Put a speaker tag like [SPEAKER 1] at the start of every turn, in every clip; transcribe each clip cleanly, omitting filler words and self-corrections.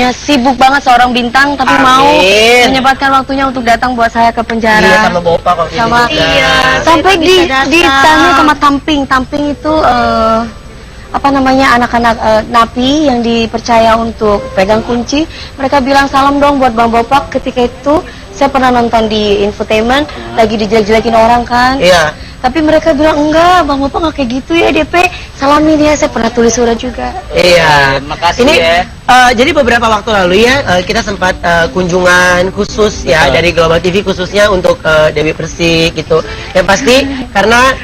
[SPEAKER 1] Ya, sibuk banget seorang bintang, tapi
[SPEAKER 2] Amin.
[SPEAKER 1] mau menyempatkan waktunya untuk datang buat saya ke penjara.
[SPEAKER 2] Iya, sama Bapak kok.
[SPEAKER 1] Sama
[SPEAKER 3] Iya,
[SPEAKER 1] sampai
[SPEAKER 3] saya bisa datang.
[SPEAKER 1] ditanya sama Tamping. Tamping itu apa namanya, anak-anak napi yang dipercaya untuk pegang kunci. Mereka bilang salam dong buat Bang Bopak. Ketika itu saya pernah nonton di infotainment, lagi dijelek-jelekin orang kan.
[SPEAKER 2] Iya.
[SPEAKER 1] Tapi mereka bilang enggak, Bang Bopak nggak kayak gitu ya DP. Salamin ya, saya pernah tulis surat juga.
[SPEAKER 2] Iya.
[SPEAKER 3] Makasih
[SPEAKER 2] Ini
[SPEAKER 3] ya.
[SPEAKER 2] jadi beberapa waktu lalu ya kita sempat kunjungan khusus ya dari Global TV khususnya untuk Dewi Persik gitu. Yang pasti karena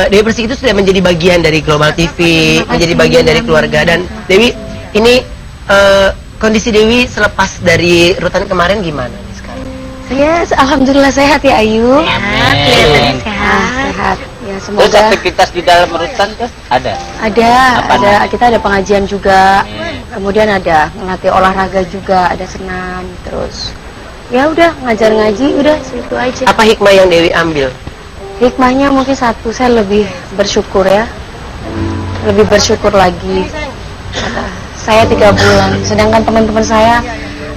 [SPEAKER 2] Dewi Persik itu sudah menjadi bagian dari Global TV, menjadi bagian dari keluarga. Dan Dewi, ini kondisi Dewi selepas dari rutan kemarin gimana nih sekarang?
[SPEAKER 1] Yes, alhamdulillah sehat ya Ayu.
[SPEAKER 3] Sehat,
[SPEAKER 1] kelihatannya
[SPEAKER 3] sehat.
[SPEAKER 1] Sehat. Ya
[SPEAKER 3] Terus
[SPEAKER 1] semoga
[SPEAKER 3] aktivitas di dalam rutan tuh ada?
[SPEAKER 1] kita ada pengajian juga. Kemudian ada ngelatih olahraga juga, ada senam, terus ya udah ngajar ngaji, udah situ aja.
[SPEAKER 2] Apa hikmah yang Dewi ambil?
[SPEAKER 1] Hikmahnya mungkin satu, saya lebih bersyukur ya. Lebih bersyukur lagi. Saya 3 bulan, sedangkan teman-teman saya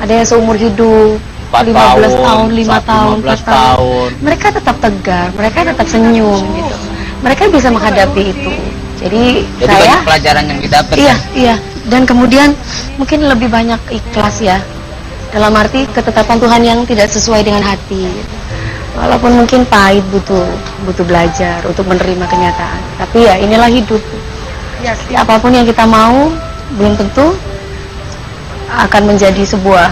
[SPEAKER 1] ada yang seumur hidup
[SPEAKER 3] 4
[SPEAKER 1] 15 tahun,
[SPEAKER 3] tahun,
[SPEAKER 1] 5 tahun,
[SPEAKER 3] 15
[SPEAKER 1] 4 tahun. Mereka tetap tegar, mereka tetap senyum gitu. Mereka bisa menghadapi itu. Jadi saya
[SPEAKER 3] banyak pelajaran yang didapat.
[SPEAKER 1] iya. Dan kemudian mungkin lebih banyak ikhlas ya. Dalam arti ketetapan Tuhan yang tidak sesuai dengan hati. Walaupun mungkin pahit, butuh belajar untuk menerima kenyataan. Tapi ya inilah hidup. Apapun yang kita mau belum tentu akan menjadi sebuah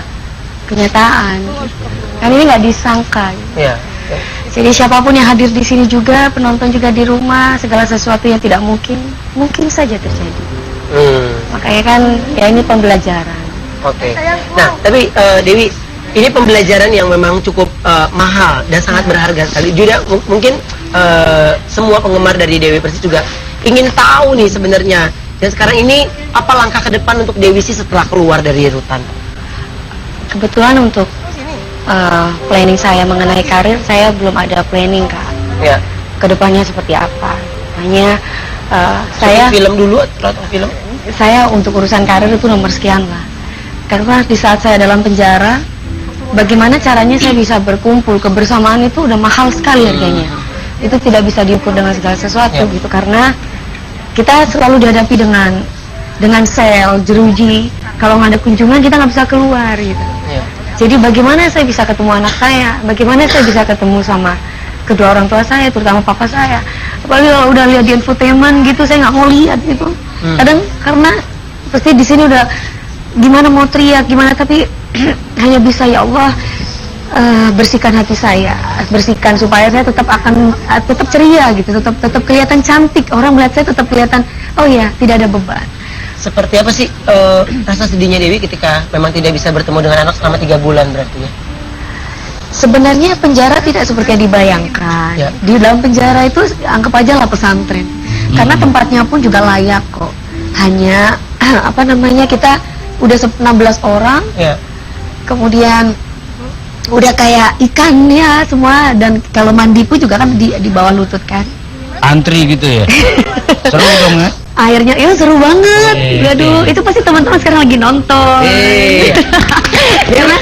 [SPEAKER 1] kenyataan. Kan ini nggak disangka.
[SPEAKER 2] Iya.
[SPEAKER 1] Jadi siapapun yang hadir di sini juga, penonton juga di rumah, segala sesuatu yang tidak mungkin saja terjadi. Makanya kan ya ini pembelajaran.
[SPEAKER 2] Oke. Nah, tapi Dewi, ini pembelajaran yang memang cukup mahal dan sangat berharga sekali. Juga mungkin semua penggemar dari Dewi Persik juga ingin tahu nih sebenarnya. Dan sekarang ini apa langkah ke depan untuk Dewi sih setelah keluar dari rutan?
[SPEAKER 1] Kebetulan untuk planning saya mengenai karir, saya belum ada planning Kak.
[SPEAKER 2] Ya.
[SPEAKER 1] Kedepannya seperti apa? Hanya saya
[SPEAKER 2] film dulu atau film?
[SPEAKER 1] Saya untuk urusan karir itu nomor sekian lah. Karena di saat saya dalam penjara, bagaimana caranya saya bisa berkumpul, kebersamaan itu udah mahal sekali harganya. Itu tidak bisa diukur dengan segala sesuatu gitu, karena kita selalu dihadapi dengan sel, jeruji. Kalau nggak ada kunjungan kita nggak bisa keluar gitu. Jadi bagaimana saya bisa ketemu anak saya, bagaimana saya bisa ketemu sama kedua orang tua saya, terutama papa saya. Apalagi kalau udah lihat di infotainment gitu, saya nggak mau lihat gitu. Kadang karena pasti di sini udah gimana mau teriak gimana, tapi hanya bisa ya Allah bersihkan hati saya, bersihkan supaya saya tetap ceria gitu, tetap kelihatan cantik. Orang melihat saya tetap kelihatan, oh ya, tidak ada beban.
[SPEAKER 2] Seperti apa sih rasa sedihnya Dewi ketika memang tidak bisa bertemu dengan anak selama 3 bulan berarti ya?
[SPEAKER 1] Sebenarnya penjara tidak seperti yang dibayangkan.
[SPEAKER 2] Ya.
[SPEAKER 1] Di dalam penjara itu anggap aja lah pesantren. Karena tempatnya pun juga layak kok. Hanya apa namanya, kita udah 16 orang.
[SPEAKER 2] Ya.
[SPEAKER 1] Kemudian udah kayak ikan ya semua, dan kalau mandi pun juga kan di bawah lutut kan.
[SPEAKER 3] Antri gitu ya. Seru dong ya.
[SPEAKER 1] Airnya ya seru banget. Aduh, itu pasti teman-teman sekarang lagi nonton. Karena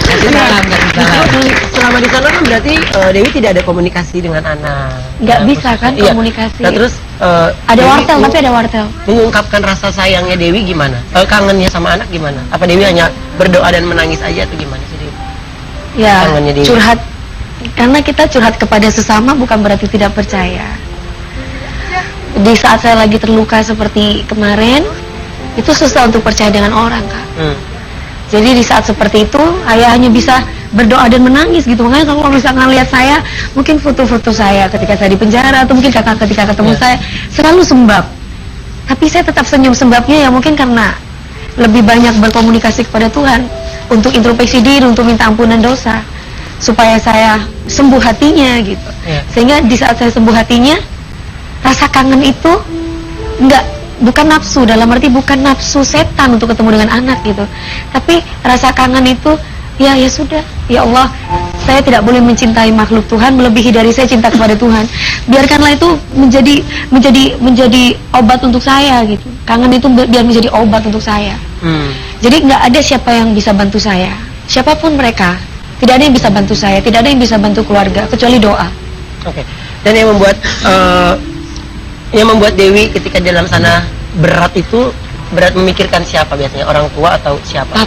[SPEAKER 2] selama di sana kan berarti Dewi tidak ada komunikasi dengan anak.
[SPEAKER 1] nggak bisa kan
[SPEAKER 2] Iya.
[SPEAKER 1] komunikasi.
[SPEAKER 2] Nah, terus
[SPEAKER 1] ada
[SPEAKER 2] Dewi
[SPEAKER 1] wartel, tapi ada wartel.
[SPEAKER 2] mengungkapkan rasa sayangnya Dewi gimana? Kangennya sama anak gimana? Apa Dewi hanya berdoa dan menangis aja atau gimana sih Dewi?
[SPEAKER 1] Ya,
[SPEAKER 2] Kangennya Dewi.
[SPEAKER 1] curhat. Karena kita curhat kepada sesama bukan berarti tidak percaya. Di saat saya lagi terluka seperti kemarin, itu susah untuk percaya dengan orang, Kak. Jadi di saat seperti itu, ayah hanya bisa berdoa dan menangis gitu. Makanya kalau misalkan lihat saya, mungkin foto-foto saya ketika saya di penjara, atau mungkin kakak ketika ketemu saya, selalu sembab. Tapi saya tetap senyum. Sembabnya ya mungkin karena lebih banyak berkomunikasi kepada Tuhan, untuk introspeksi diri, untuk minta ampunan dosa, supaya saya sembuh hatinya gitu. Sehingga di saat saya sembuh hatinya, rasa kangen itu bukan nafsu, dalam arti bukan nafsu setan untuk ketemu dengan anak gitu, tapi rasa kangen itu ya sudah, ya Allah, saya tidak boleh mencintai makhluk Tuhan melebihi dari saya cinta kepada Tuhan. Biarkanlah itu menjadi obat untuk saya gitu. Kangen itu biar menjadi obat untuk saya. Jadi nggak ada siapa yang bisa bantu saya, siapapun mereka. Tidak ada yang bisa bantu saya, tidak ada yang bisa bantu keluarga kecuali doa.
[SPEAKER 2] Oke. Dan yang membuat Dewi ketika dalam sana berat itu berat memikirkan siapa biasanya, orang tua atau siapa?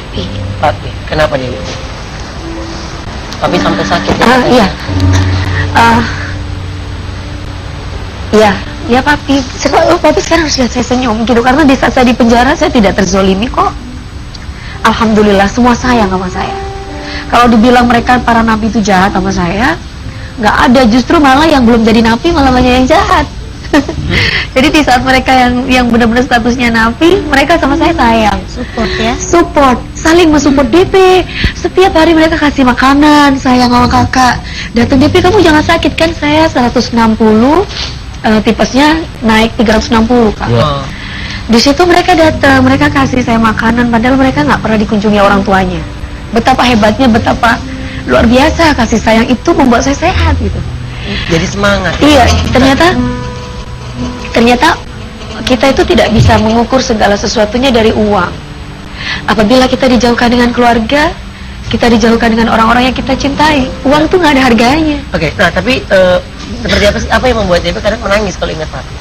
[SPEAKER 2] Papi. Kenapa Dewi? Papi sampai sakit ya?
[SPEAKER 1] Iya. Iya papi. Papi sekarang harus lihat saya senyum gitu, karena di saat saya di penjara saya tidak terzolimi kok. Alhamdulillah semua sayang sama saya. Kalau dibilang mereka para nabi itu jahat sama saya, nggak ada, justru malah yang belum jadi nabi malah banyak yang jahat. Jadi di saat mereka yang benar-benar statusnya nabi, mereka sama saya sayang, support, saling mensupport DP. Setiap hari mereka kasih makanan, sayang sama kakak. Datang DP, kamu jangan sakit kan? Saya 160, tipesnya naik 360 kak. Di situ mereka datang, mereka kasih saya makanan, padahal mereka nggak pernah dikunjungi orang tuanya. Betapa hebatnya, betapa luar biasa kasih sayang itu membuat saya sehat gitu.
[SPEAKER 2] Jadi semangat.
[SPEAKER 1] Iya, ternyata kita itu tidak bisa mengukur segala sesuatunya dari uang. Apabila kita dijauhkan dengan keluarga, kita dijauhkan dengan orang-orang yang kita cintai, uang itu nggak ada harganya.
[SPEAKER 2] Oke, nah tapi seperti apa sih, apa yang membuat Dewi kadang menangis kalau ingat Papi?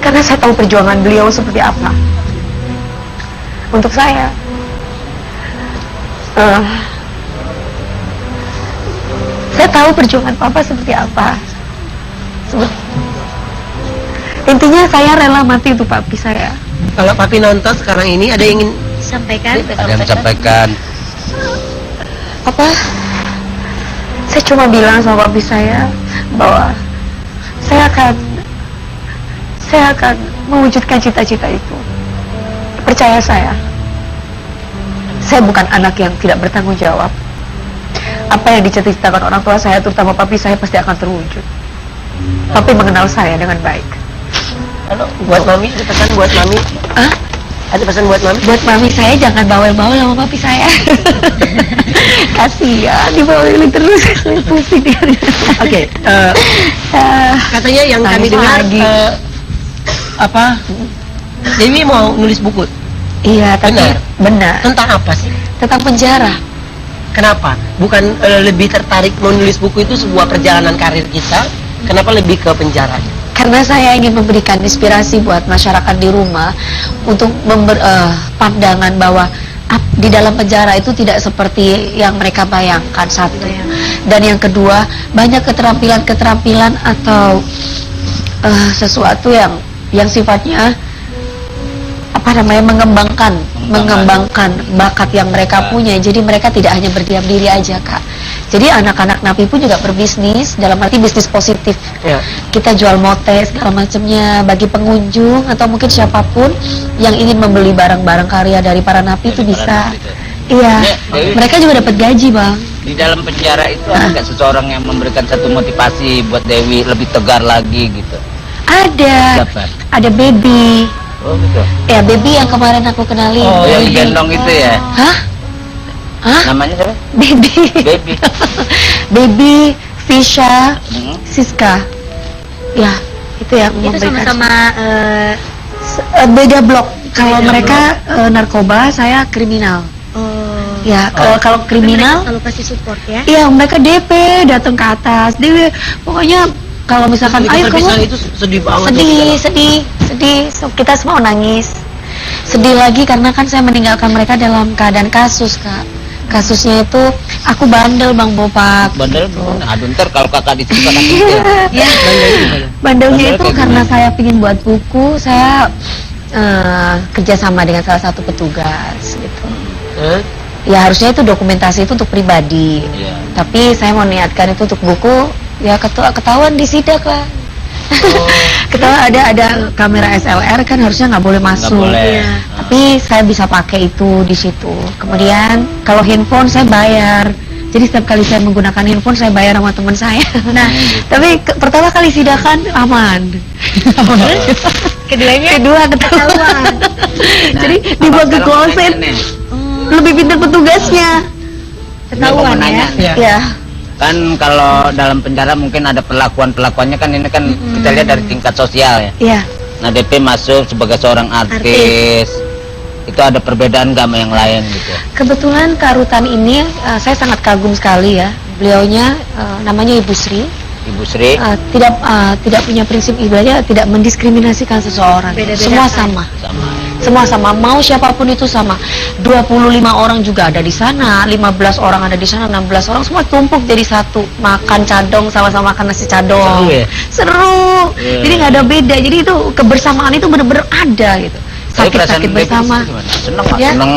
[SPEAKER 1] Karena saya tahu perjuangan beliau seperti apa. Untuk saya, saya tahu perjuangan Papa seperti apa. Intinya saya rela mati untuk Papi saya.
[SPEAKER 2] Kalau Papi nonton sekarang ini, ada yang ingin
[SPEAKER 1] Sampaikan.
[SPEAKER 3] Ada yang sampaikan.
[SPEAKER 1] Apa? Saya cuma bilang sama Papi saya bahwa saya akan mewujudkan cita-cita itu. Percaya saya. Saya bukan anak yang tidak bertanggung jawab. Apa yang dicita-citakan orang tua saya, terutama Papi saya, pasti akan terwujud. Papi mengenal saya dengan baik.
[SPEAKER 2] Halo, buat Mami, ada pesan buat Mami? Ada pesan buat Mami?
[SPEAKER 1] Buat Mami saya, jangan bawel-bawel sama Papi saya. Kasihan dibawelin terus, saya pusing dia.
[SPEAKER 2] Oke, katanya yang kami dengar Dewi mau nulis buku.
[SPEAKER 1] Iya, tapi benar.
[SPEAKER 2] Tentang apa sih?
[SPEAKER 1] Tentang penjara.
[SPEAKER 2] Kenapa? Bukan lebih tertarik mau nulis buku itu sebuah perjalanan karir kita? Kenapa lebih ke penjara?
[SPEAKER 1] Karena saya ingin memberikan inspirasi buat masyarakat di rumah untuk pandangan bahwa di dalam penjara itu tidak seperti yang mereka bayangkan, satu. Dan yang kedua, banyak keterampilan atau sesuatu yang sifatnya mengembangkan bakat yang mereka punya. Jadi mereka tidak hanya berdiam diri aja, Kak. Jadi anak-anak napi pun juga berbisnis, dalam arti bisnis positif. Kita jual mote segala macamnya bagi pengunjung atau mungkin siapapun yang ingin membeli barang-barang karya dari para napi itu bisa. Iya, mereka juga dapat gaji, Bang.
[SPEAKER 3] Di dalam penjara itu ada seseorang yang memberikan satu motivasi buat Dewi lebih tegar lagi gitu.
[SPEAKER 1] Ada.
[SPEAKER 3] Siapa?
[SPEAKER 1] Ada Baby.
[SPEAKER 3] Oh gitu.
[SPEAKER 1] Ya, Baby yang kemarin aku kenalin.
[SPEAKER 3] Oh, yang gendong itu ya?
[SPEAKER 1] Hah?
[SPEAKER 3] Namanya siapa?
[SPEAKER 1] Baby. Baby, Fisha, Siska. Ya, itu yang
[SPEAKER 4] Itu
[SPEAKER 1] memberikan.
[SPEAKER 4] sama-sama
[SPEAKER 1] beda blok. Kalau mereka narkoba, saya kriminal. Ya, kalau kriminal,
[SPEAKER 4] selalu kasih support ya.
[SPEAKER 1] iya mereka DP datang ke atas. Dia pokoknya kalau misalkan ayo kamu
[SPEAKER 2] itu sedih banget.
[SPEAKER 1] sedih. So, kita semua nangis. Sedih lagi karena kan saya meninggalkan mereka dalam keadaan kasus, Kak. Kasusnya itu aku bandel, Bang Bopak.
[SPEAKER 3] Bandel gimana? Aduh, ntar kalau kakak diceritakan gitu ya.
[SPEAKER 1] Bandelnya itu
[SPEAKER 3] kayak
[SPEAKER 1] karena
[SPEAKER 3] gimana?
[SPEAKER 1] saya ingin buat buku, saya kerjasama dengan salah satu petugas gitu. Ya harusnya itu dokumentasi itu untuk pribadi. Tapi saya mau niatkan itu untuk buku, ya ketahuan di sidak lah. Ketahuan ada kamera SLR kan harusnya nggak boleh masuk.
[SPEAKER 3] boleh.
[SPEAKER 1] Ya. Tapi saya bisa pakai itu di situ. Kemudian kalau handphone saya bayar. Jadi setiap kali saya menggunakan handphone saya bayar sama teman saya. Nah, tapi pertama kali sidakan aman. Kedua ketahuan. Jadi dibuat ke kloset. Lebih pintar petugasnya. Ketahuan
[SPEAKER 3] nanya.
[SPEAKER 2] Iya.
[SPEAKER 1] Ya.
[SPEAKER 3] Kan kalau dalam penjara mungkin ada perlakuannya kan ini kan kita lihat dari tingkat sosial ya.
[SPEAKER 1] Iya.
[SPEAKER 3] Nah DP masuk sebagai seorang artis. Itu ada perbedaan nggak sama yang lain gitu?
[SPEAKER 1] Kebetulan Kak Rutan ini saya sangat kagum sekali ya. Beliaunya namanya Ibu Sri.
[SPEAKER 3] Ibu Sri.
[SPEAKER 1] Tidak punya prinsip ibadahnya, tidak mendiskriminasikan seseorang. Semua sama. Semua sama, mau siapapun itu sama. 25 orang juga ada di sana, 15 orang ada di sana, 16 orang semua tumpuk jadi satu. Makan cadong, sama-sama makan nasi cadong.
[SPEAKER 3] Seru ya?
[SPEAKER 1] Seru. Jadi nggak ada beda. Jadi itu kebersamaan itu benar-benar ada gitu. Sakit-sakit bersama.
[SPEAKER 3] Seneng nggak?
[SPEAKER 1] Ya.
[SPEAKER 3] Seneng,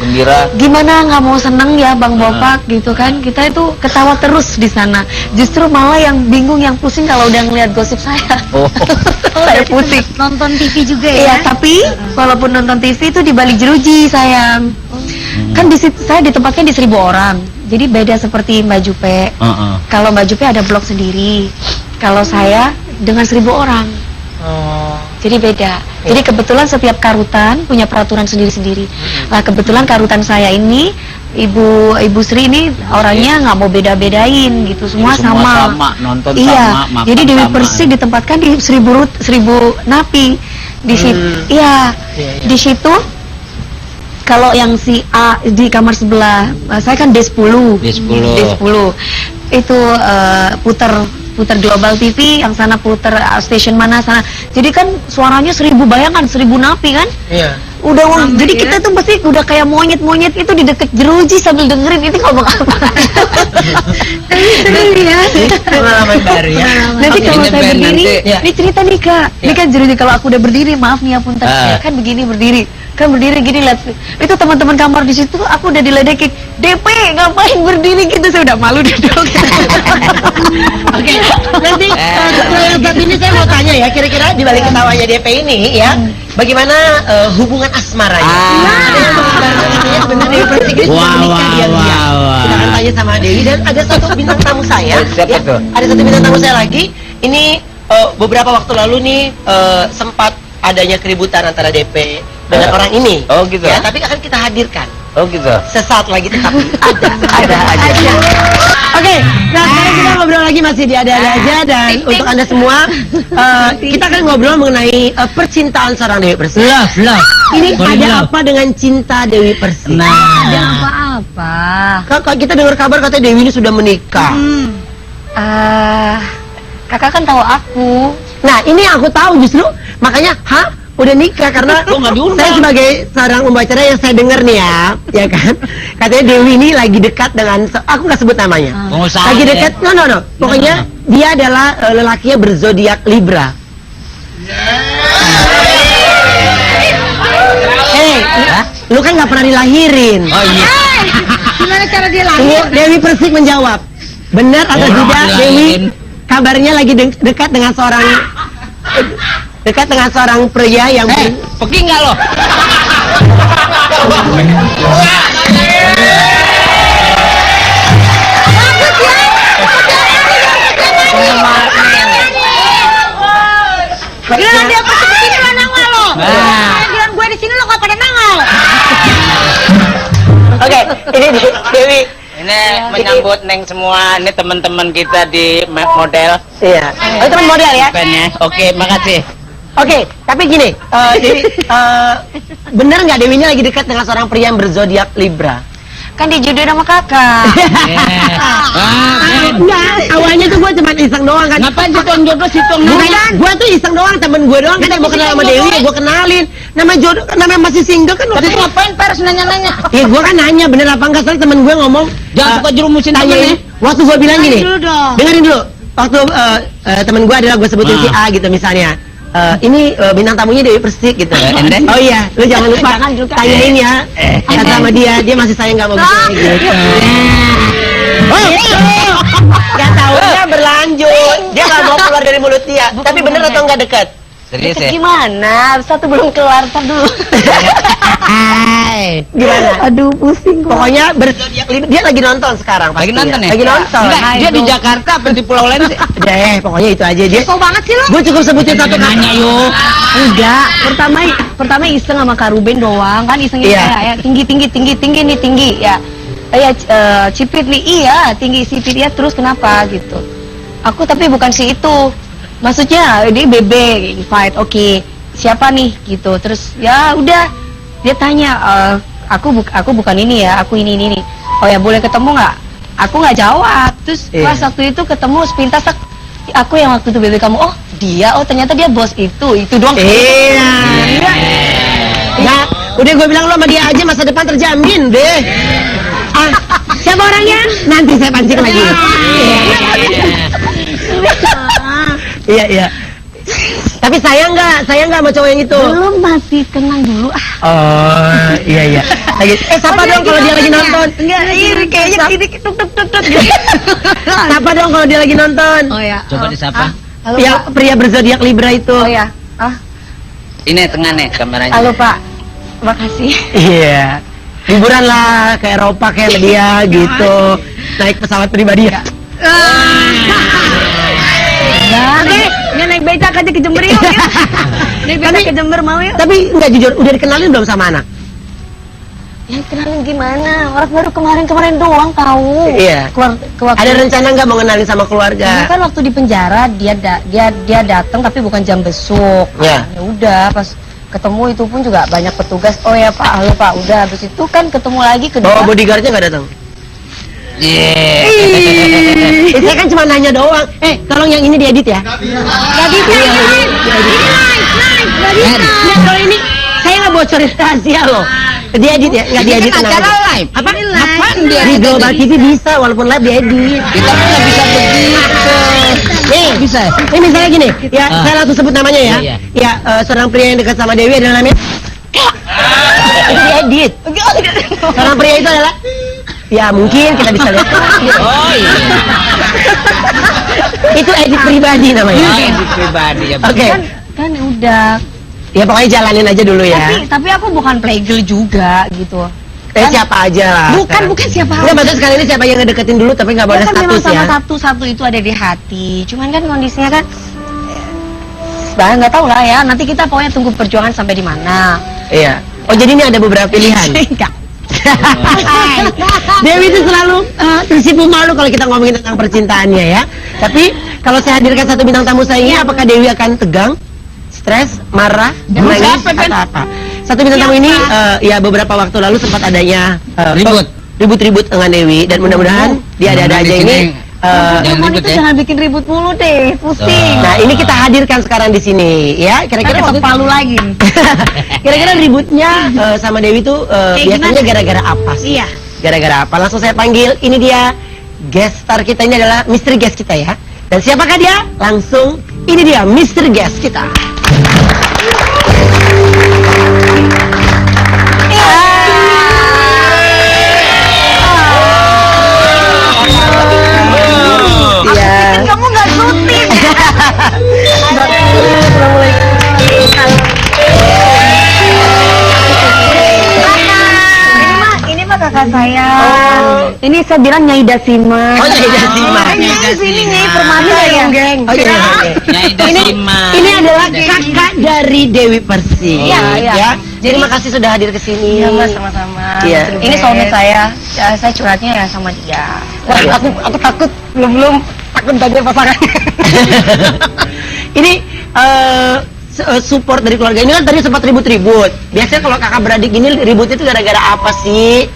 [SPEAKER 3] gembira.
[SPEAKER 1] Gimana nggak mau seneng ya Bang Bopak gitu kan? Kita itu ketawa terus di sana. Justru malah yang bingung, yang pusing kalau udah ngeliat gosip saya.
[SPEAKER 3] Oh.
[SPEAKER 1] Saya pusing.
[SPEAKER 4] Nonton TV juga ya?
[SPEAKER 1] Iya, tapi walaupun nonton TV itu di balik jeruji sayang. Kan di situ saya ditempatkan di 1000 orang. Jadi beda seperti Mbak Jupe. Kalau Mbak Jupe ada blog sendiri. Kalau saya dengan 1000 orang. Jadi beda. Jadi kebetulan setiap karutan punya peraturan sendiri-sendiri. Nah kebetulan karutan saya ini Ibu Sri ini orangnya nggak mau beda-bedain gitu. Semua
[SPEAKER 3] Jadi semua
[SPEAKER 1] sama.
[SPEAKER 3] sama, nonton
[SPEAKER 1] Iya.
[SPEAKER 3] sama, makan
[SPEAKER 1] Jadi Dewi
[SPEAKER 3] sama.
[SPEAKER 1] Persik ditempatkan di 1000 napi di situ. Iya. Di situ kalau yang si A di kamar sebelah, saya kan D10.
[SPEAKER 3] D10.
[SPEAKER 1] Itu putar Global TV, yang sana putar station mana sana. Jadi kan suaranya 1000, bayangkan 1000 napi kan?
[SPEAKER 2] Iya.
[SPEAKER 1] Udah jadi kita tuh pasti udah kayak monyet-monyet itu di deket jeruji sambil dengerin itu ngomong apa. Seru ya.
[SPEAKER 2] Pengalaman baru ya.
[SPEAKER 1] Nanti
[SPEAKER 3] Oke,
[SPEAKER 1] kalau
[SPEAKER 3] ini
[SPEAKER 1] saya
[SPEAKER 3] Ben,
[SPEAKER 1] berdiri,
[SPEAKER 3] nanti.
[SPEAKER 1] ini cerita nih Kak. Ini kan jeruji kalau aku udah berdiri, maaf nih ya punten.
[SPEAKER 3] Ah.
[SPEAKER 1] Kan begini berdiri. Kan berdiri gini lihat. Itu teman-teman kamar di situ aku udah diledekin. DP ngapain berdiri gitu, saya udah malu duduk.
[SPEAKER 2] Oke, nanti setelah yang satu ini saya mau tanya ya, kira-kira di balik ketawanya DP ini ya, bagaimana hubungan asmaranya? Benar Dewi Persik ini sudah menikah diam-diam. Kita akan tanya sama Dewi dan ada satu bintang tamu saya.
[SPEAKER 3] Siapa tuh?
[SPEAKER 2] Ada satu bintang tamu saya lagi. Ini beberapa waktu lalu nih sempat adanya keributan antara DP dengan orang ini.
[SPEAKER 3] Oh, gitu.
[SPEAKER 2] Ya, tapi akan kita hadirkan.
[SPEAKER 3] Oh gitu.
[SPEAKER 2] Sesaat lagi tetapi ada aja. Oke, nah sekarang kita ngobrol lagi masih di ada aja dan untuk Anda semua kita akan ngobrol mengenai percintaan seorang Dewi Persik.
[SPEAKER 3] Love.
[SPEAKER 2] Ini ada apa dengan cinta Dewi Persik?
[SPEAKER 1] Ada apa-apa.
[SPEAKER 2] Kakak kita dengar kabar katanya Dewi ini sudah menikah.
[SPEAKER 1] Kakak kan tahu aku.
[SPEAKER 2] Nah, ini aku tahu justru makanya udah nikah karena saya sebagai seorang pembacara yang saya dengar nih ya kan, katanya Dewi ini lagi dekat dengan aku nggak sebut namanya,
[SPEAKER 3] Pengusaha
[SPEAKER 2] lagi
[SPEAKER 3] ya?
[SPEAKER 2] dekat, no, pokoknya dia adalah lelakinya berzodiak Libra. Lu kan nggak pernah dilahirin.
[SPEAKER 3] Oh iya.
[SPEAKER 4] Gimana cara dia lahir?
[SPEAKER 2] Tunggu, Dewi Persik menjawab, benar atau tidak Dewi kabarnya lagi dekat dengan seorang pria yang
[SPEAKER 3] Pergi nggak lo?
[SPEAKER 4] Gila dia pasti begini lo nangol lo. Bilang gue di sini lo gak pada nangol.
[SPEAKER 2] Oke, ini Dewi.
[SPEAKER 3] Ini menyambut Neng semua, ini teman-teman kita di model.
[SPEAKER 2] Iya. Oh, teman model ya?
[SPEAKER 3] Bandnya. Oke, makasih.
[SPEAKER 2] Oke, tapi gini, Dewi, bener nggak Dewi ini lagi dekat dengan seorang pria yang berzodiak Libra?
[SPEAKER 1] Kan dijodohin sama kakak.
[SPEAKER 2] Enggak, awalnya tuh gue cuma iseng doang kan.
[SPEAKER 3] Ngapain situng jodoh situng?
[SPEAKER 2] Bukan, gue tuh iseng doang, temen gue doang kan yang mau kenal sama Dewi, ya gue kenalin. Nama jodoh, namanya masih single kan.
[SPEAKER 3] Tadi ngapain pers nanya-nanya?
[SPEAKER 2] Iya, gue kan nanya bener apa enggak, soalnya temen gue ngomong.
[SPEAKER 3] Jangan suka jerumusin temen
[SPEAKER 2] tanyain.
[SPEAKER 3] ya.
[SPEAKER 2] Waktu gue bilang gini,
[SPEAKER 4] Dulu dong.
[SPEAKER 2] dengerin dulu. Waktu temen gue adalah gue sebutin si A gitu misalnya. Ini bintang tamunya Dewi Persik gitu. Oh iya, lu jangan lupa tanyain ya sama dia masih sayang gak mau gitu. Gak taunya berlanjut. Dia gak mau keluar dari mulut dia. Tapi bener atau nggak dekat?
[SPEAKER 3] Serius ya?
[SPEAKER 1] Gimana? Satu belum keluar, ntar dulu.
[SPEAKER 2] Gimana?
[SPEAKER 1] Aduh, pusing gua.
[SPEAKER 2] Pokoknya berzodiak Libra. Dia lagi nonton sekarang.
[SPEAKER 3] Lagi
[SPEAKER 2] pasti
[SPEAKER 3] nonton ya?
[SPEAKER 2] Lagi nonton.
[SPEAKER 3] Enggak, dia di Jakarta apa di Pulau Lain sih?
[SPEAKER 2] Pokoknya itu aja dia.
[SPEAKER 4] Kau banget sih lo.
[SPEAKER 2] Gue cukup sebutin satu
[SPEAKER 3] Nanya yuk.
[SPEAKER 1] Enggak, pertama iseng sama Kak Ruben doang kan, isengnya
[SPEAKER 2] Iya.
[SPEAKER 1] kayak ya, tinggi ya. Cipit nih, iya tinggi Cipit ya, terus kenapa gitu. Aku tapi bukan si itu, maksudnya dia bebe invite, oke, siapa nih gitu. Terus ya udah dia tanya, aku bukan ini ya, aku ini. Oh ya boleh ketemu nggak? Aku nggak jawab. Terus pas waktu itu ketemu sepintas, aku yang waktu itu bebe kamu, oh dia, oh ternyata dia bos itu doang.
[SPEAKER 2] Ya, udah gue bilang lo sama dia aja masa depan terjamin deh. Siapa orangnya? Nanti saya pancing lagi. Iya. Tapi sayang nggak sama cowok yang itu?
[SPEAKER 1] Belum, masih kenang dulu.
[SPEAKER 2] Oh, iya. Lagi. Sapa dong kalau dia lagi nonton.
[SPEAKER 1] Enggak, ini kayaknya gini tuk.
[SPEAKER 2] Sapa dong kalau dia lagi nonton.
[SPEAKER 1] Oh ya.
[SPEAKER 3] Coba disapa.
[SPEAKER 1] Halo,
[SPEAKER 2] Ya,
[SPEAKER 1] Pak.
[SPEAKER 2] pria berzodiak Libra itu.
[SPEAKER 1] Oh ya.
[SPEAKER 3] Ini tengah nih kameranya.
[SPEAKER 1] Halo Pak. Makasih.
[SPEAKER 2] Iya. Liburan lah ke Eropa kayak dia gitu. Naik pesawat pribadi ya.
[SPEAKER 1] Oke, naik becak aja ke Jember yuk. Naik becak ke Jember mau yuk.
[SPEAKER 2] Tapi nggak jujur, udah dikenalin belum sama anak?
[SPEAKER 1] Ya kenalin gimana? Orang baru kemarin doang tahu.
[SPEAKER 2] Iya. Ada rencana nggak mau kenalin sama
[SPEAKER 1] Ini
[SPEAKER 2] keluarga?
[SPEAKER 1] kan waktu di penjara dia datang tapi bukan jam besuk.
[SPEAKER 2] Ya.
[SPEAKER 1] Ya udah pas ketemu itu pun juga banyak petugas. Oh ya Pak, halo Pak. Udah habis itu kan ketemu lagi kedua.
[SPEAKER 2] Oh, bodyguardnya nggak datang? Saya kan cuma nanya doang. Tolong yang ini diedit ya.
[SPEAKER 1] Nggak bisa.
[SPEAKER 2] Nggak, kalau ini saya nggak bocorin rahasia loh. Diedit ya, nggak diedit.
[SPEAKER 3] Kan acara
[SPEAKER 2] aja.
[SPEAKER 3] live.
[SPEAKER 2] Apa?
[SPEAKER 3] Apaan dia?
[SPEAKER 2] Di Global TV bisa, walaupun live diedit.
[SPEAKER 3] Kita kan nggak bisa begitu.
[SPEAKER 2] Nih,
[SPEAKER 3] Bisa.
[SPEAKER 2] Ini misalnya gini, ya saya langsung sebut namanya ya.
[SPEAKER 3] Iya.
[SPEAKER 2] Ya, seorang pria yang dekat sama Dewi adalah namanya. Itu diedit. Seorang pria itu adalah. Ya mungkin kita bisa lihat.
[SPEAKER 3] Oh iya.
[SPEAKER 2] Itu edit pribadi namanya.
[SPEAKER 3] Oh, edit pribadi ya.
[SPEAKER 2] Oke.
[SPEAKER 1] Kan udah.
[SPEAKER 2] Ya pokoknya jalanin aja dulu ya.
[SPEAKER 1] Tapi aku bukan playgirl juga gitu.
[SPEAKER 2] Siapa aja lah.
[SPEAKER 1] Bukan siapa.
[SPEAKER 2] Enggak, maksudnya sekali ini siapa yang ngedeketin dulu tapi nggak boleh
[SPEAKER 1] Kan memang
[SPEAKER 2] status
[SPEAKER 1] sama
[SPEAKER 2] ya.
[SPEAKER 1] satu itu ada di hati. Cuman kan kondisinya kan nggak tahu lah ya. Nanti kita pokoknya tunggu perjuangan sampai di mana.
[SPEAKER 2] Iya. Oh jadi ini ada beberapa pilihan.
[SPEAKER 1] Enggak.
[SPEAKER 2] Dewi itu selalu tersipu malu kalau kita ngomongin tentang percintaannya ya. Tapi kalau saya hadirkan satu bintang tamu saya ini, apakah Dewi akan tegang, stres, marah, menangis, atau apa? Satu bintang tamu ini ya beberapa waktu lalu sempat adanya ribut-ribut dengan Dewi dan mudah-mudahan dia ada aja ini.
[SPEAKER 3] Jangan ribut ya.
[SPEAKER 1] Jangan bikin ribut mulu deh, pusing.
[SPEAKER 2] Nah ini kita hadirkan sekarang di sini ya. Kira-kira
[SPEAKER 1] Kira-kira palu lagi.
[SPEAKER 2] Kira-kira ributnya sama Dewi tuh biasanya gara-gara apa sih?
[SPEAKER 1] Iya.
[SPEAKER 2] Gara-gara apa? Langsung saya panggil. Ini dia guest star kita, ini adalah misteri guest kita ya. Dan siapakah dia? Langsung ini dia misteri guest kita.
[SPEAKER 1] Kamu nggak syuting. Ini mah kakak saya. Ini saya bilang Nyai Dasima.
[SPEAKER 2] Oh, Nyai Dasima.
[SPEAKER 1] Ini Nyai Permati ya.
[SPEAKER 2] Oh, iya.
[SPEAKER 3] Nyai Dasima.
[SPEAKER 2] Ini adalah kakak dari Dewi Persik.
[SPEAKER 1] Iya.
[SPEAKER 2] Ya. Jadi makasih sudah hadir ke sini.
[SPEAKER 1] Iya Mas, sama-sama.
[SPEAKER 2] Iya.
[SPEAKER 1] Ini soulmate saya. Ya, saya curhatnya ya sama dia. Wah, aku takut belum takut tanya pasangan.
[SPEAKER 2] Ini support dari keluarga ini kan tadi sempat ribut-ribut. Biasanya kalau kakak beradik ini ribut itu gara-gara apa sih?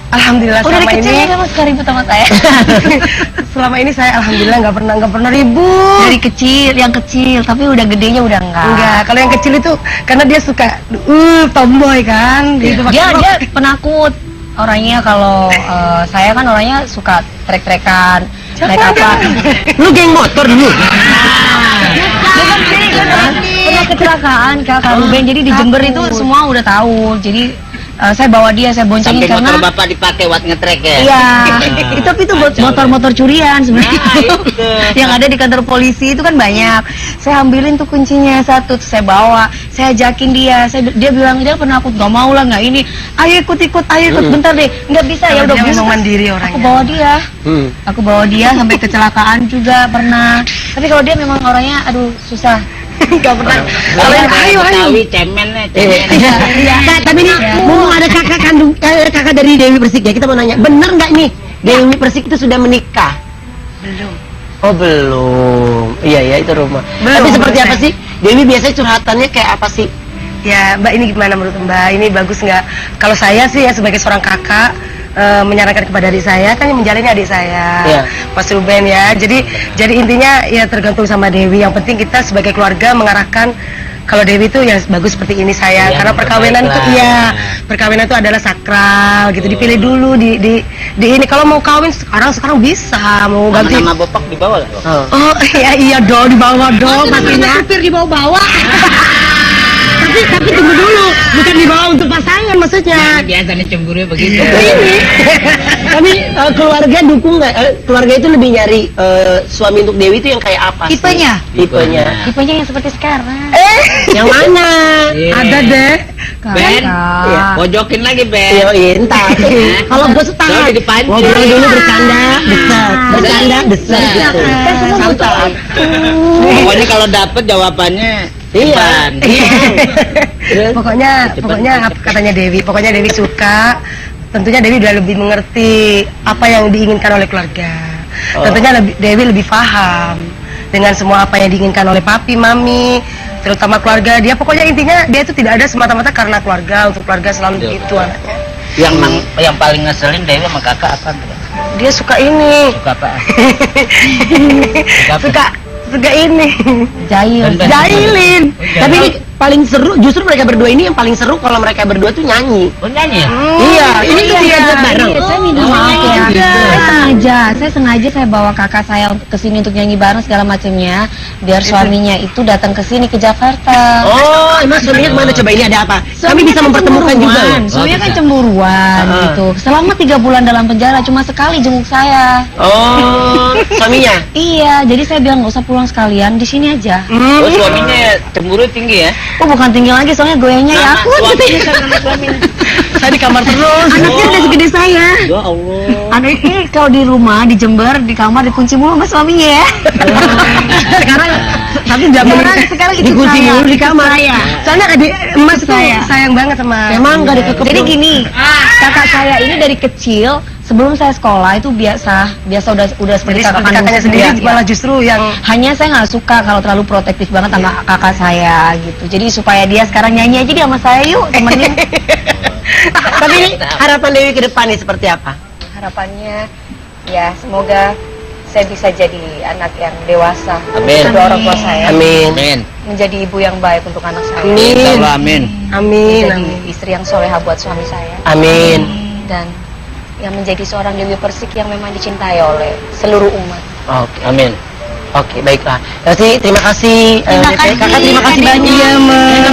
[SPEAKER 1] Alhamdulillah
[SPEAKER 2] Oh, dari
[SPEAKER 1] selama
[SPEAKER 2] kecil
[SPEAKER 1] ini
[SPEAKER 2] ya
[SPEAKER 1] Mas ribut sama saya.
[SPEAKER 4] Selama ini saya alhamdulillah nggak pernah ribut.
[SPEAKER 1] Dari kecil, yang kecil, tapi udah gedenya udah enggak.
[SPEAKER 4] Enggak, kalau yang kecil itu karena dia suka tomboy kan, gitu.
[SPEAKER 1] Dia penakut orangnya. Kalau saya kan orangnya suka trek-trekan, naik apa?
[SPEAKER 2] Lu geng motor dulu.
[SPEAKER 1] Pernah kecelakaan Kak Ruben, jadi di Jember itu semua udah tahu. Jadi saya bawa dia, saya boncengin
[SPEAKER 3] Sampai
[SPEAKER 1] karena
[SPEAKER 3] motor bapak dipakai buat ngetrek ya.
[SPEAKER 1] iya, tapi itu motor-motor curian sebenarnya. Yang ada di kantor polisi itu kan banyak. Saya ambilin tuh kuncinya satu, terus saya bawa, saya ajakin dia. Dia bilang dia penakut, nggak mau lah, nggak ini. Ayo ikut, bentar deh. Nggak bisa ya, udah
[SPEAKER 4] dia
[SPEAKER 1] bisa.
[SPEAKER 4] memang mandiri orangnya.
[SPEAKER 1] Aku bawa dia sampai kecelakaan juga pernah. Tapi kalau dia memang orangnya, aduh susah.
[SPEAKER 2] Nggak pernah.
[SPEAKER 3] Kalau yang
[SPEAKER 2] Ayo.
[SPEAKER 3] Betawi cemennya,
[SPEAKER 2] Kak, tapi ini mumpung ada kakak kandung, kakak dari Dewi Persik ya, kita mau nanya, bener nggak nih Dewi Persik itu sudah menikah?
[SPEAKER 1] Belum.
[SPEAKER 2] Oh belum. Iya ya, itu rumah.
[SPEAKER 1] Belum,
[SPEAKER 2] Tapi seperti
[SPEAKER 1] belum.
[SPEAKER 2] apa sih? Dewi biasanya curhatannya kayak apa sih?
[SPEAKER 5] Ya Mbak, ini gimana menurut Mbak? Ini bagus nggak? Kalau saya sih ya sebagai seorang kakak menyarankan kepada adik saya, kan yang menjalani adik saya,
[SPEAKER 2] Iya.
[SPEAKER 5] Mas Ruben ya. Jadi intinya ya tergantung sama Dewi. Yang penting kita sebagai keluarga mengarahkan kalau Dewi itu ya bagus seperti ini saya.
[SPEAKER 3] Yang
[SPEAKER 5] Karena perkawinan itu
[SPEAKER 3] terbaik
[SPEAKER 5] iya,
[SPEAKER 3] lah.
[SPEAKER 5] perkawinan itu adalah sakral gitu. Dipilih dulu di ini. Kalau mau kawin sekarang bisa, mau ganti.
[SPEAKER 3] nama bopak di bawah lah.
[SPEAKER 5] Oh iya dong, di bawah dong pastinya.
[SPEAKER 4] supir di bawah-bawah.
[SPEAKER 5] Tapi tunggu dulu, bukan dibawa untuk pasangan maksudnya.
[SPEAKER 3] Biasanya cemburunya begitu.
[SPEAKER 2] Ini. Tapi keluarga dukung nggak? Keluarga itu lebih nyari suami untuk Dewi itu yang kayak apa sih?
[SPEAKER 4] Tipenya?
[SPEAKER 2] Tipenya.
[SPEAKER 1] Tipenya yang seperti sekarang.
[SPEAKER 2] Yang mana?
[SPEAKER 5] Ada deh.
[SPEAKER 3] Ben,
[SPEAKER 2] Iya.
[SPEAKER 3] pojokin lagi Ben.
[SPEAKER 2] Iya, entar. Kalau gue setengah
[SPEAKER 3] Soalnya dipancing.
[SPEAKER 2] ngobrol dulu bercanda, desat gitu. Santai.
[SPEAKER 3] Pokoknya kalau dapet jawabannya
[SPEAKER 2] Iya.
[SPEAKER 3] Ban.
[SPEAKER 2] Terus?
[SPEAKER 5] Pokoknya apa katanya Dewi, pokoknya Dewi suka. Tentunya Dewi udah lebih mengerti apa yang diinginkan oleh keluarga.
[SPEAKER 2] Oh.
[SPEAKER 5] Tentunya Dewi lebih paham dengan semua apa yang diinginkan oleh papi, mami, terutama keluarga dia. Pokoknya intinya dia itu tidak ada semata-mata karena keluarga, untuk keluarga selalu
[SPEAKER 3] Betul.
[SPEAKER 5] begitu anaknya.
[SPEAKER 3] yang paling ngeselin Dewi sama kakak apa tuh?
[SPEAKER 5] Dia suka ini,
[SPEAKER 3] Suka apa?
[SPEAKER 5] suka ini,
[SPEAKER 1] Jahil.
[SPEAKER 3] Ben.
[SPEAKER 5] jahilin.
[SPEAKER 2] Tapi ini paling seru, justru mereka berdua ini yang paling seru kalau mereka berdua tuh nyanyi.
[SPEAKER 3] Oh nyanyi ya?
[SPEAKER 2] Iya, ini tuh dia buat bareng.
[SPEAKER 1] Saya minta maaf ya. Saya sengaja bawa kakak saya untuk kesini untuk nyanyi bareng segala macamnya, biar suaminya itu datang ke sini ke Jakarta.
[SPEAKER 2] Oh, emang suaminya kemana? Coba ini ada apa? Kami bisa mempertemukan juga loh.
[SPEAKER 1] Suaminya kan
[SPEAKER 3] bisa.
[SPEAKER 1] cemburuan
[SPEAKER 2] Ah.
[SPEAKER 1] gitu. Selama 3 bulan dalam penjara cuma sekali jenguk saya.
[SPEAKER 2] Oh, suaminya.
[SPEAKER 1] Iya, jadi saya bilang nggak usah pulang sekalian, di sini aja.
[SPEAKER 3] Oh suaminya cemburu tinggi ya?
[SPEAKER 1] Oh bukan tinggi lagi, soalnya goyangnya ya aku
[SPEAKER 3] suaminya sama suaminya.
[SPEAKER 5] Saya di kamar terus.
[SPEAKER 1] Anaknya udah segede saya.
[SPEAKER 3] Ya Allah.
[SPEAKER 1] Anaknya kalau di rumah, di Jember, di kamar dikunci mulu sama suaminya ya.
[SPEAKER 5] Sekarang tapi zaman
[SPEAKER 1] sekarang itu
[SPEAKER 2] Dikunci
[SPEAKER 1] saya.
[SPEAKER 2] mulu di kamar.
[SPEAKER 1] Saya.
[SPEAKER 5] soalnya adik emas tuh
[SPEAKER 1] Saya.
[SPEAKER 5] sayang banget sama.
[SPEAKER 2] Emang nggak dikekep
[SPEAKER 1] Jadi
[SPEAKER 2] dong?
[SPEAKER 1] gini, kakak saya ini dari kecil sebelum saya sekolah itu biasa udah seperti
[SPEAKER 5] Jadi
[SPEAKER 1] kakak
[SPEAKER 5] seperti
[SPEAKER 1] kandung
[SPEAKER 5] kakaknya sendiri
[SPEAKER 1] Iya.
[SPEAKER 5] malah justru yang
[SPEAKER 1] Hanya saya nggak suka kalau terlalu protektif banget sama kakak saya gitu. Jadi supaya dia sekarang nyanyi aja dia sama saya yuk temenin.
[SPEAKER 2] Tapi ini harapan Dewi ke depan nih seperti apa?
[SPEAKER 1] Harapannya ya semoga saya bisa jadi anak yang dewasa.
[SPEAKER 3] Amin.
[SPEAKER 1] Kedua orang tua saya.
[SPEAKER 2] Amin.
[SPEAKER 3] Amin.
[SPEAKER 1] Menjadi ibu yang baik untuk anak saya.
[SPEAKER 2] Amin.
[SPEAKER 3] Insya Allah amin.
[SPEAKER 5] amin,
[SPEAKER 1] Menjadi
[SPEAKER 5] amin.
[SPEAKER 1] istri yang soleha buat suami saya.
[SPEAKER 2] Amin.
[SPEAKER 1] Dan yang menjadi seorang Dewi Persik yang memang dicintai oleh seluruh umat.
[SPEAKER 2] Oke.
[SPEAKER 3] Amin.
[SPEAKER 2] Oke, baiklah. Terima kasih.
[SPEAKER 1] Terima
[SPEAKER 2] Kakak
[SPEAKER 1] kasih,
[SPEAKER 2] terima kasih
[SPEAKER 1] Kak
[SPEAKER 2] banyak.
[SPEAKER 1] Dewi.
[SPEAKER 2] Iya,